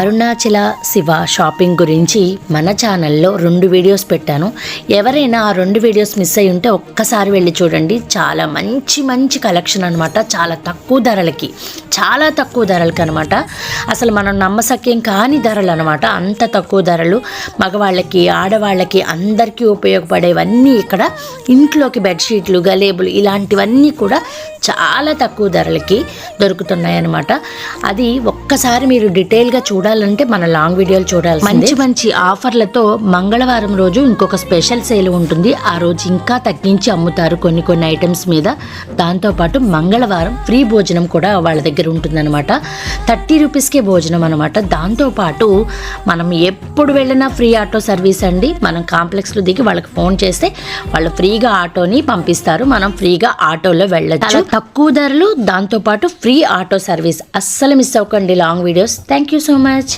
Arunachal Shiva shopping గురించి మన ఛానల్లో 2 వీడియోస్ పెట్టాను. ఎవరైనా ఆ 2 వీడియోస్ మిస్ అయి ఉంటే ఒక్కసారి వెళ్ళి చూడండి. చాలా మంచి కలెక్షన్ అనమాట. చాలా తక్కువ ధరలకి అనమాట. అసలు మనం నమ్మసక్యం కాని ధరలు అనమాట. అంత తక్కువ ధరలు. మగవాళ్ళకి ఆడవాళ్ళకి అందరికీ ఉపయోగపడేవన్నీ ఇక్కడ. ఇంట్లోకి బెడ్షీట్లు, గలేబులు ఇలాంటివన్నీ కూడా చాలా తక్కువ ధరలకి దొరుకుతున్నాయి అన్నమాట. అది ఒక్కసారి మీరు డీటెయిల్గా చూడాలంటే మన లాంగ్ వీడియోలు చూడాలి. మంచి ఆఫర్లతో మంగళవారం రోజు ఇంకొక స్పెషల్ సేల్ ఉంటుంది. ఆ రోజు ఇంకా తగ్గించి అమ్ముతారు కొన్ని ఐటమ్స్ మీద. దాంతోపాటు మంగళవారం ఫ్రీ భోజనం కూడా వాళ్ళ దగ్గర ఉంటుందన్నమాట. 30 రూపీస్కే భోజనం అనమాట. దాంతోపాటు మనం ఎప్పుడు వెళ్ళినా ఫ్రీ ఆటో సర్వీస్ అండి. మనం కాంప్లెక్స్లో దిగి వాళ్ళకి ఫోన్ చేస్తే వాళ్ళు ఫ్రీగా ఆటోని పంపిస్తారు. మనం ఫ్రీగా ఆటోలో వెళ్ళొచ్చు. తక్కువ ధరలు, దాంతోపాటు ఫ్రీ ఆటో సర్వీస్. అస్సలు మిస్ అవ్వకండి long videos. Thank you so much.